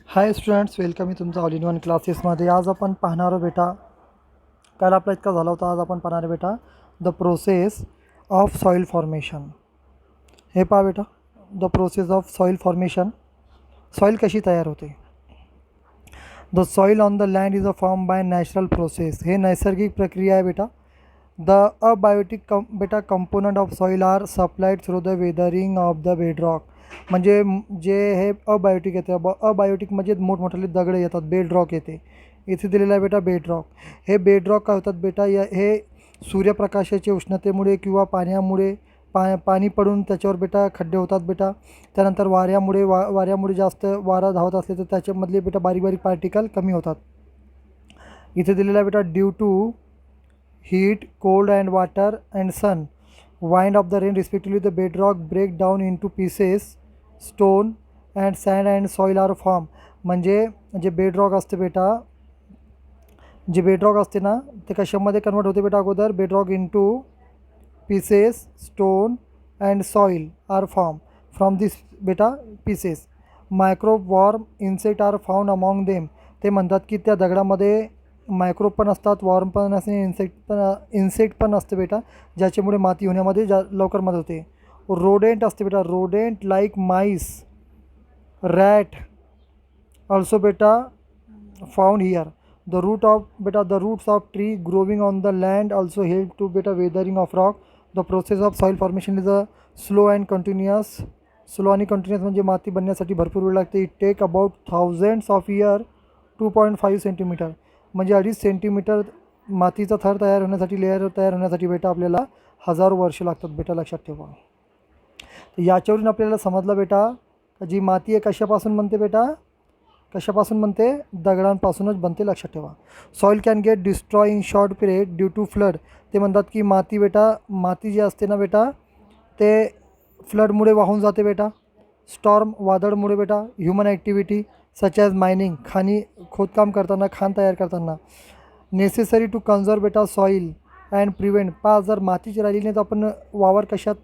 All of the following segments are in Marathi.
हाय स्टुडंट्स, वेलकम मी तुमचा ऑल इन वन क्लासेसमध्ये. आज आपण पाहणार आहोत बेटा, काल आपला इतका झाला होता. आज आपण पाहणार आहे बेटा the process of soil formation. हे पहा बेटा, the process of soil formation. Soil कशी तयार होते. The soil on the land is a form by natural process. हे नैसर्गिक प्रक्रिया आहे बेटा. द अबायोटिक बेटा component of soil are supplied through the weathering of the bedrock. म्हणजे जे हे अबायोटिक येते, अबायोटिक म्हणजे मोठमोठाले दगड येतात, बेडरॉक येते. इथे दिलेलं आहे बेटा बेडरॉक. हे बेडरॉक काय होतात बेटा, हे सूर्यप्रकाशाच्या उष्णतेमुळे किंवा पाण्यामुळे पाणी पडून त्याच्यावर बेटा खड्डे होतात बेटा. त्यानंतर वाऱ्यामुळे जास्त वारा धावत असले तर त्याच्यामधले बेटा बारीक बारीक पार्टिकल कमी होतात. इथे दिलेला आहे बेटा due to heat, cold and water and sun, wind of the rain respectively, the bedrock break down into pieces, stone and sand and soil are formed. म्हणजे जे बेडरॉक असते बेटा, जे बेडरॉक असते ना, ते कशामध्ये कन्वर्ट होते बेटा. अगोदर bedrock into pieces, stone and soil are form from this बेटा pieces. Microbe worm insect are found among them. ते म्हणतात की त्या दगडामध्ये मायक्रोब पण असतात, वॉर्म पण असते, इन्सेक्ट पण असते बेटा, ज्याच्यामुळे माती होण्यामध्ये लवकर मदत होते. रोडेंट असते बेटा, rodent like mice, rat also बेटा found here. The roots of tree growing on the land also help to बेटा weathering of rock. The process of soil formation is a slow आणि कंटिन्युअस म्हणजे माती बनण्यासाठी भरपूर वेळ लागते. It take about thousands of year 2.5 centimetre. म्हणजे 2.5 सेंटीमीटर मातीचा थर तयार होण्यासाठी, लेअर तयार होण्यासाठी बेटा आपल्याला हजारो वर्ष लागतात बेटा, लक्षात ठेवा. याच्यावरून आपल्याला समजलं बेटा, जी माती आहे कशापासून बनते बेटा, कशापासून बनते, दगडांपासूनच बनते, लक्षात ठेवा. Soil can get destroy in short period due to flood. ते म्हणतात की माती जी असते ना बेटा, ते फ्लडमुळे वाहून जाते बेटा. स्टॉर्म वादळमुळे बेटा. Human activity such as mining, खोदकाम करताना, खाण तयार करताना. नेसेसरी टू कन्झर्व बेटा सॉईल अँड प्रिव्हेंट. जर मातीची राहिली नाही तर आपण वावर कशात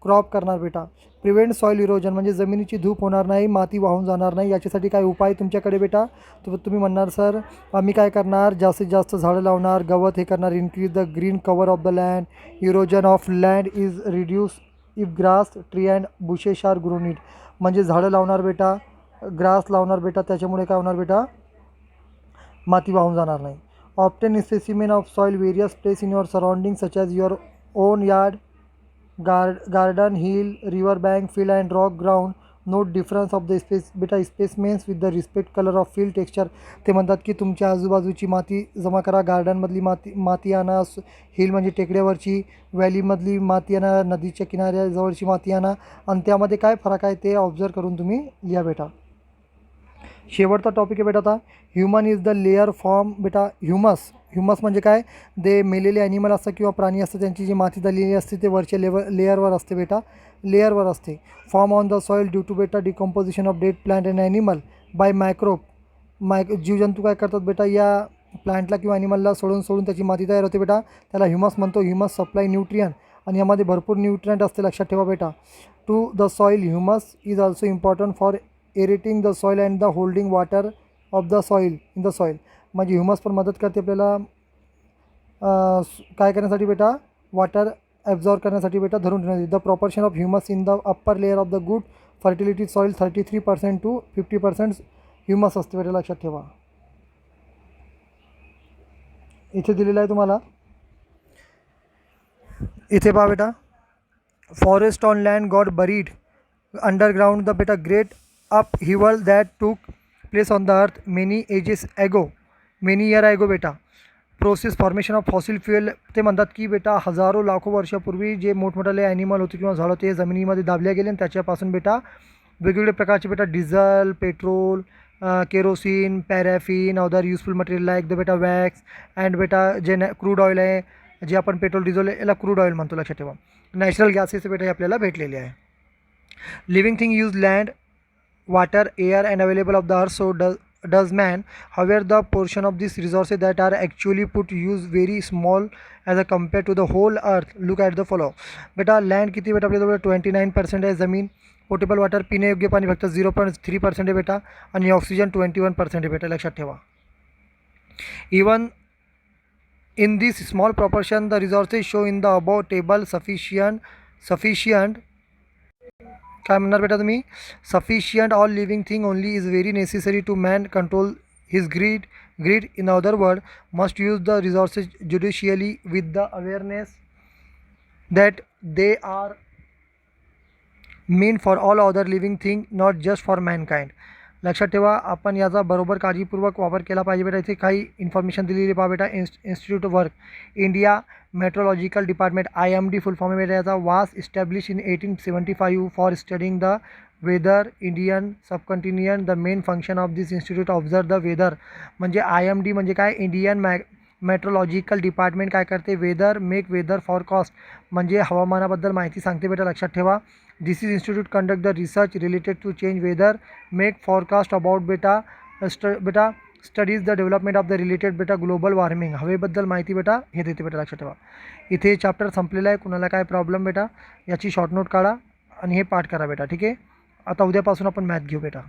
क्रॉप करणार बेटा. प्रिव्हेंट सॉईल इरोजन म्हणजे जमिनीची धूप होणार नाही, माती वाहून जाणार नाही. याच्यासाठी काय उपाय तुमच्याकडे बेटा. तुम्ही म्हणणार सर आम्ही काय करणार, जास्तीत जास्त झाडं लावणार, गवत हे करणार. Increase the green cover of the land. Erosion of land is reduce if grass, tree and bushes are grown it. म्हणजे झाडं लावणार बेटा, ग्रास लावणार बेटा, त्याच्यामुळे काय होणार बेटा, माती वाहून जाणार नाही. Obtain specimen of soil various place in your surrounding such as your own yard, garden, hill, river bank, field and rock ground. Note difference of the बेटा specimens with the respect colour of field texture. ते म्हणतात की तुमच्या आजूबाजूची माती जमा करा. गार्डनमधली माती आणा, हिल म्हणजे टेकड्यावरची, व्हॅलीमधली माती आणा, नदीच्या किनाऱ्याजवळची माती आणा, आणि त्यामध्ये काय फरक आहे ते ऑब्झर्व करून तुम्ही लिहा बेटा. शेवटचा टॉपिक आहे बेटा आता, human is the layer form बेटा. ह्युमस म्हणजे काय, ते मेलेले ॲनिमल असतात किंवा प्राणी असतात, त्यांची जी माती झालेली असते ते वरच्या लेअरवर असते बेटा, लेअरवर असते. Form on the soil due to बेटा decomposition of dead plant and animal by जीवजंतू काय करतात बेटा, या प्लांटला किंवा ॲनिमलला सोडून त्याची माती तयार होते बेटा, त्याला ह्युमस म्हणतो. ह्युमस सप्लाय न्यूट्रियन, आणि यामध्ये भरपूर न्यूट्रियंट असते, लक्षात ठेवा बेटा. To the soil humus is also important for aerating the soil and the holding water of the soil in the soil. म्हणजे ह्युमस पण मदत करते आपल्याला काय करण्यासाठी बेटा, वॉटर ॲब्झॉर्ब करण्यासाठी बेटा, धरून ठेवण्यासाठी. The proportion of humus in the upper layer of the good fertility soil 33% to 50% humus असते बेटा, लक्षात ठेवा. इथे दिलेलं आहे तुम्हाला, इथे पहा बेटा. Forest on land got buried underground the बेटा great upheaval that took place on the earth many year ago बेटा. Process formation of fossil fuel. ते म्हणतात की बेटा हजारो लाखो वर्षापूर्वी जे मोठमोठाले ॲनिमल होते किंवा झाड होते, जमिनीमध्ये दाबले गेले, आणि त्याच्यापासून बेटा वेगवेगळे प्रकारचे बेटा diesel, petrol, kerosene, paraffin, other useful material like the बेटा वॅक्स अँड बेटा जे क्रूड ऑइल आहे, जे आपण पेट्रोल डिझेल याला क्रूड ऑइल म्हणतो, लक्षात ठेवा. नॅचरल गॅसेस बेटा हे आपल्याला भेटलेले आहे. Living thing use land, water, air and available of the earth, so does man. However, the portion of these resources that are actually put use very small as a compared to the whole earth. Look at the follow. बेटा लँड किती बेटा आपल्याजवळ 29% आहे जमीन. पोटेबल वॉटर पिण्यायोग्य पाणी फक्त 0.3% आहे बेटा आणि ऑक्सिजन 21% आहे बेटा, लक्षात ठेवा. Even in this small proportion the resources show in the above table sufficient काय म्हणणार बेटा तुम्ही, sufficient all living thing only is very necessary to man control his greed in other word must use the resources judicially with the awareness that they are meant for all other living thing not just for mankind. लक्षात ठेवा, आपण याचा बरोबर काळजीपूर्वक वापर केला पाहिजे बेटा. इथे काही इन्फॉर्मेशन दिलेली पहा बेटा. Institute work India meteorological department IMD full form बेटा याचा was establish in 1875 for studying the weather Indian subcontinent. The main function of this institute observe the weather. म्हणजे IMD म्हणजे काय, इंडियन मेट्रोलॉजिकल डिपार्टमेंट काय करते, वेदर मेक वेदर फॉरकास्ट म्हणजे हवामानाबद्दल माहिती सांगते बेटा, लक्षात ठेवा. This is institute conduct the research related to change weather make forecast about बेटा studies the development of the related बेटा ग्लोबल वॉर्मिंग. हवेबद्दल माहिती बेटा हे देते बेटा, लक्षात ठेवा. इथे चॅप्टर संपलेला आहे. कुणाला काय प्रॉब्लेम बेटा याची शॉर्ट नोट काढा आणि हे पाठ करा बेटा, ठीक आहे. आता उद्यापासून आपण मॅथ घेऊ बेटा.